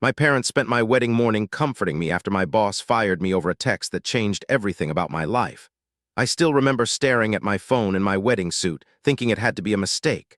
My parents spent my wedding morning comforting me after my boss fired me over a text that changed everything about my life. I still remember staring at my phone in my wedding suit, thinking it had to be a mistake.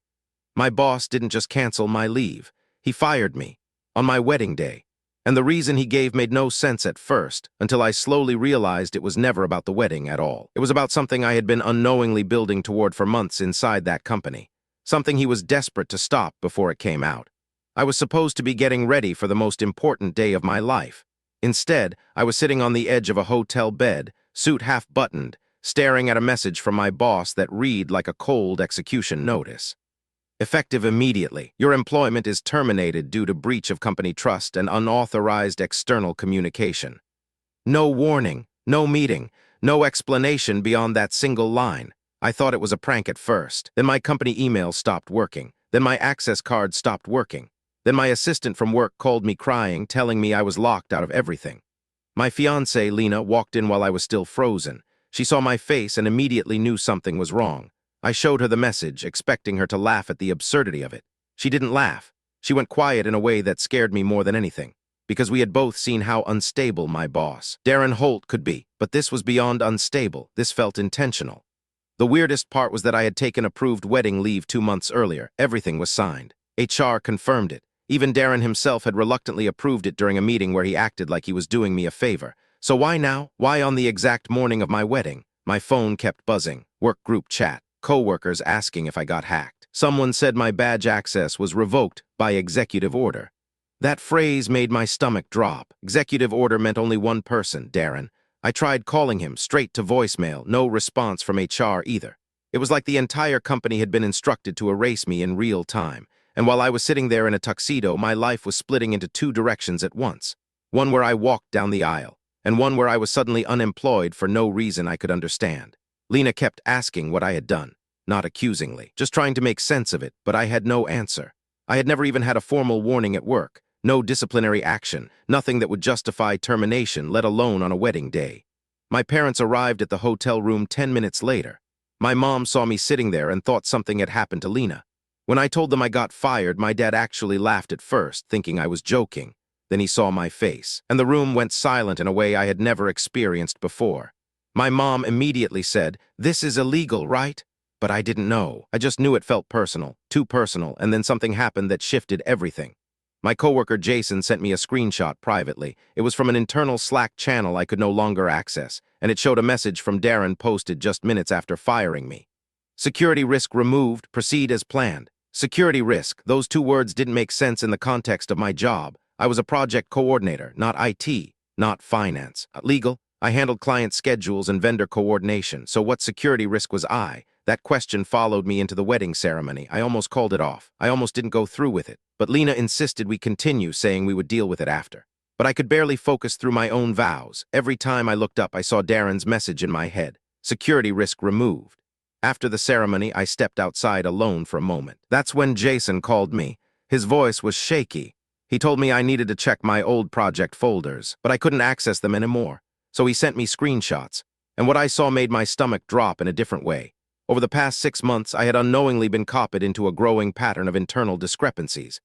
My boss didn't just cancel my leave. He fired me on my wedding day. And the reason he gave made no sense at first, until I slowly realized it was never about the wedding at all. It was about something I had been unknowingly building toward for months inside that company. Something he was desperate to stop before it came out. I was supposed to be getting ready for the most important day of my life. Instead, I was sitting on the edge of a hotel bed, suit half buttoned, staring at a message from my boss that read like a cold execution notice. Effective immediately. Your employment is terminated due to breach of company trust and unauthorized external communication. No warning, no meeting, no explanation beyond that single line. I thought it was a prank at first. Then my company email stopped working. Then my access card stopped working. Then my assistant from work called me crying, telling me I was locked out of everything. My fiancée, Lena, walked in while I was still frozen. She saw my face and immediately knew something was wrong. I showed her the message, expecting her to laugh at the absurdity of it. She didn't laugh. She went quiet in a way that scared me more than anything, because we had both seen how unstable my boss, Darren Holt, could be. But this was beyond unstable. This felt intentional. The weirdest part was that I had taken approved wedding leave 2 months earlier. Everything was signed. HR confirmed it. Even Darren himself had reluctantly approved it during a meeting where he acted like he was doing me a favor. So why now? Why on the exact morning of my wedding? My phone kept buzzing. Work group chat. Co-workers asking if I got hacked. Someone said my badge access was revoked by executive order. That phrase made my stomach drop. Executive order meant only one person, Darren. I tried calling him, straight to voicemail, no response from HR either. It was like the entire company had been instructed to erase me in real time. And while I was sitting there in a tuxedo, my life was splitting into 2 directions at once. One where I walked down the aisle, and one where I was suddenly unemployed for no reason I could understand. Lena kept asking what I had done, not accusingly, just trying to make sense of it, but I had no answer. I had never even had a formal warning at work, no disciplinary action, nothing that would justify termination, let alone on a wedding day. My parents arrived at the hotel room 10 minutes later. My mom saw me sitting there and thought something had happened to Lena. When I told them I got fired, my dad actually laughed at first, thinking I was joking. Then he saw my face, and the room went silent in a way I had never experienced before. My mom immediately said, "This is illegal, right?" But I didn't know. I just knew it felt personal, too personal, and then something happened that shifted everything. My coworker Jason sent me a screenshot privately. It was from an internal Slack channel I could no longer access, and it showed a message from Darren posted just minutes after firing me. Security risk removed, proceed as planned. Security risk, those 2 words didn't make sense in the context of my job. I was a project coordinator, not IT, not finance. Legal, I handled client schedules and vendor coordination, so what security risk was I? That question followed me into the wedding ceremony. I almost called it off. I almost didn't go through with it. But Lena insisted we continue, saying we would deal with it after. But I could barely focus through my own vows. Every time I looked up, I saw Darren's message in my head. Security risk removed. After the ceremony, I stepped outside alone for a moment. That's when Jason called me. His voice was shaky. He told me I needed to check my old project folders, but I couldn't access them anymore. So he sent me screenshots, and what I saw made my stomach drop in a different way. Over the past 6 months, I had unknowingly been copied into a growing pattern of internal discrepancies.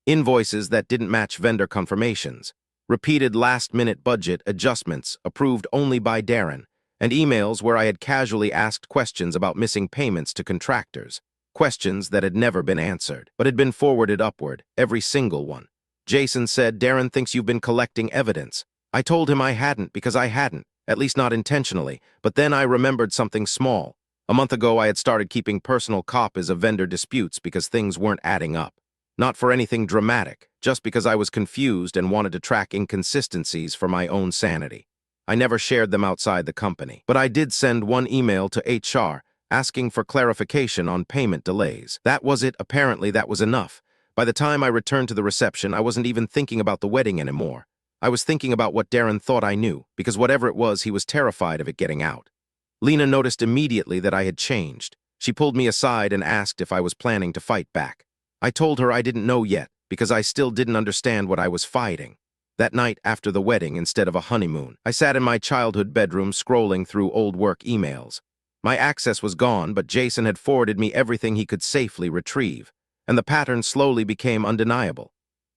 Invoices that didn't match vendor confirmations, repeated last-minute budget adjustments approved only by Darren, and emails where I had casually asked questions about missing payments to contractors, questions that had never been answered, but had been forwarded upward, every single one. Jason said, "Darren thinks you've been collecting evidence." I told him I hadn't because I hadn't, at least not intentionally, but then I remembered something small. A month ago, I had started keeping personal copies of vendor disputes because things weren't adding up. Not for anything dramatic, just because I was confused and wanted to track inconsistencies for my own sanity. I never shared them outside the company, but I did send one email to HR asking for clarification on payment delays. That was it. Apparently, that was enough. By the time I returned to the reception, I wasn't even thinking about the wedding anymore. I was thinking about what Darren thought I knew, because whatever it was, he was terrified of it getting out. Lena noticed immediately that I had changed. She pulled me aside and asked if I was planning to fight back. I told her I didn't know yet, because I still didn't understand what I was fighting. That night after the wedding, instead of a honeymoon, I sat in my childhood bedroom scrolling through old work emails. My access was gone, but Jason had forwarded me everything he could safely retrieve, and the pattern slowly became undeniable.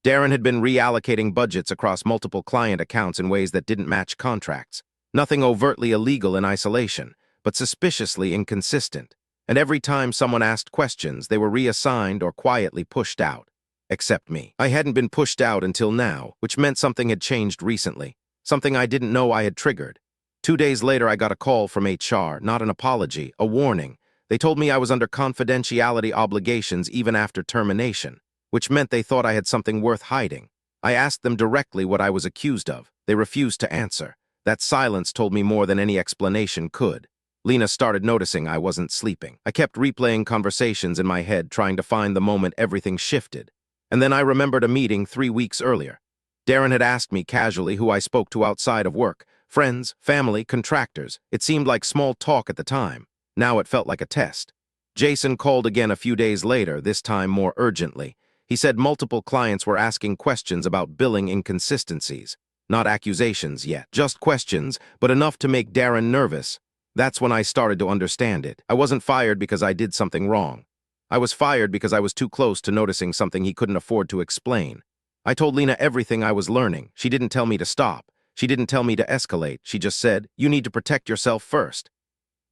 Darren had been reallocating budgets across multiple client accounts in ways that didn't match contracts. Nothing overtly illegal in isolation, but suspiciously inconsistent. And every time someone asked questions, they were reassigned or quietly pushed out. Except me. I hadn't been pushed out until now, which meant something had changed recently. Something I didn't know I had triggered. 2 days later, I got a call from HR, not an apology, a warning. They told me I was under confidentiality obligations even after termination, which meant they thought I had something worth hiding. I asked them directly what I was accused of. They refused to answer. That silence told me more than any explanation could. Lena started noticing I wasn't sleeping. I kept replaying conversations in my head, trying to find the moment everything shifted. And then I remembered a meeting 3 weeks earlier. Darren had asked me casually who I spoke to outside of work. Friends, family, contractors. It seemed like small talk at the time. Now it felt like a test. Jason called again a few days later, this time more urgently. He said multiple clients were asking questions about billing inconsistencies. Not accusations yet, just questions, but enough to make Darren nervous. That's when I started to understand it. I wasn't fired because I did something wrong. I was fired because I was too close to noticing something he couldn't afford to explain. I told Lena everything I was learning. She didn't tell me to stop. She didn't tell me to escalate. She just said, "You need to protect yourself first."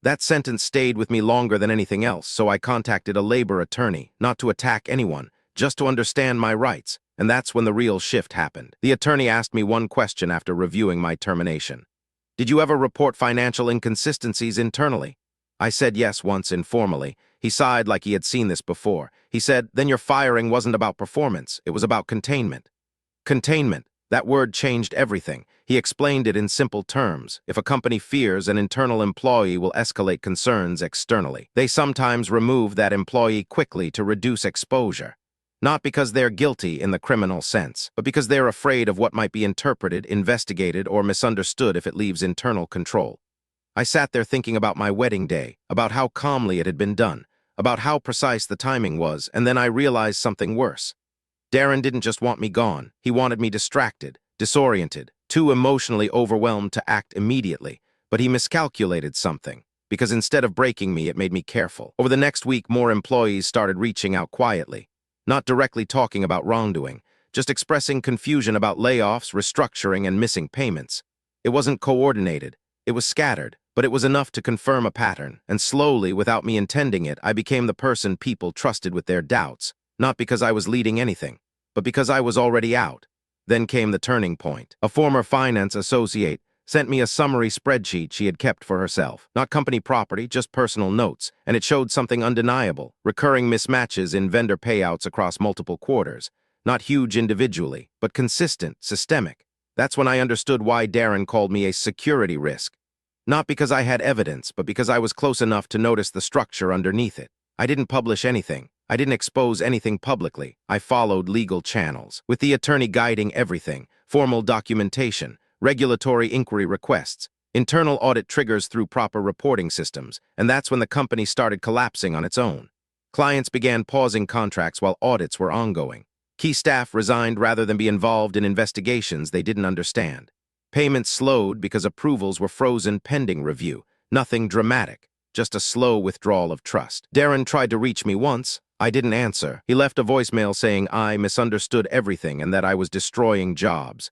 That sentence stayed with me longer than anything else, so I contacted a labor attorney, not to attack anyone, just to understand my rights, and that's when the real shift happened. The attorney asked me one question after reviewing my termination. "Did you ever report financial inconsistencies internally?" I said yes once informally. He sighed like he had seen this before. He said, "Then your firing wasn't about performance, it was about containment." Containment. That word changed everything. He explained it in simple terms. If a company fears an internal employee will escalate concerns externally, they sometimes remove that employee quickly to reduce exposure. Not because they're guilty in the criminal sense, but because they're afraid of what might be interpreted, investigated, or misunderstood if it leaves internal control. I sat there thinking about my wedding day, about how calmly it had been done, about how precise the timing was, and then I realized something worse. Darren didn't just want me gone. He wanted me distracted, disoriented, too emotionally overwhelmed to act immediately. But he miscalculated something, because instead of breaking me, it made me careful. Over the next week, more employees started reaching out quietly, not directly talking about wrongdoing, just expressing confusion about layoffs, restructuring, and missing payments. It wasn't coordinated. It was scattered, but it was enough to confirm a pattern, and slowly, without me intending it, I became the person people trusted with their doubts, not because I was leading anything, but because I was already out. Then came the turning point. A former finance associate sent me a summary spreadsheet she had kept for herself. Not company property, just personal notes, and it showed something undeniable, recurring mismatches in vendor payouts across multiple quarters. Not huge individually, but consistent, systemic. That's when I understood why Darren called me a security risk. Not because I had evidence, but because I was close enough to notice the structure underneath it. I didn't publish anything. I didn't expose anything publicly. I followed legal channels, with the attorney guiding everything: formal documentation, regulatory inquiry requests, internal audit triggers through proper reporting systems, and that's when the company started collapsing on its own. Clients began pausing contracts while audits were ongoing. Key staff resigned rather than be involved in investigations they didn't understand. Payments slowed because approvals were frozen pending review. Nothing dramatic, just a slow withdrawal of trust. Darren tried to reach me once. I didn't answer. He left a voicemail saying I misunderstood everything and that I was destroying jobs.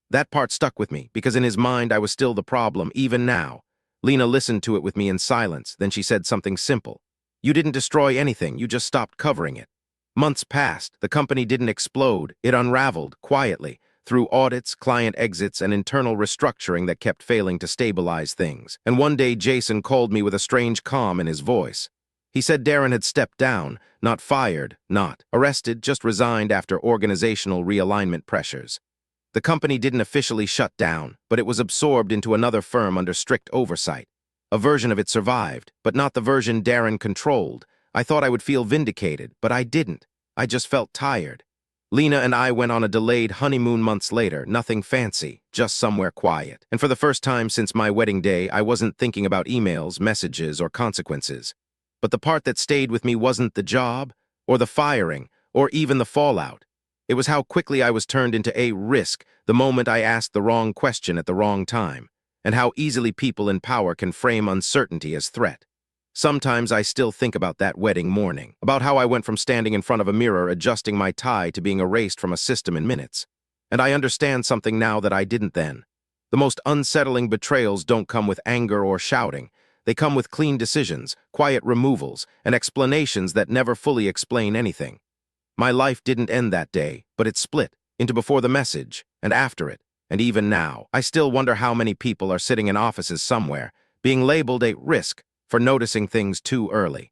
That part stuck with me, because in his mind I was still the problem, even now. Lena listened to it with me in silence, then she said something simple. "You didn't destroy anything, you just stopped covering it." Months passed. The company didn't explode. It unraveled, quietly, through audits, client exits, and internal restructuring that kept failing to stabilize things. And one day Jason called me with a strange calm in his voice. He said Darren had stepped down, not fired, not arrested, just resigned after organizational realignment pressures. The company didn't officially shut down, but it was absorbed into another firm under strict oversight. A version of it survived, but not the version Darren controlled. I thought I would feel vindicated, but I didn't. I just felt tired. Lena and I went on a delayed honeymoon months later, nothing fancy, just somewhere quiet. And for the first time since my wedding day, I wasn't thinking about emails, messages, or consequences. But the part that stayed with me wasn't the job, or the firing, or even the fallout. It was how quickly I was turned into a risk the moment I asked the wrong question at the wrong time, and how easily people in power can frame uncertainty as threat. Sometimes I still think about that wedding morning, about how I went from standing in front of a mirror adjusting my tie to being erased from a system in minutes. And I understand something now that I didn't then. The most unsettling betrayals don't come with anger or shouting. They come with clean decisions, quiet removals, and explanations that never fully explain anything. My life didn't end that day, but it split into before the message and after it. And even now, I still wonder how many people are sitting in offices somewhere, being labeled a risk for noticing things too early.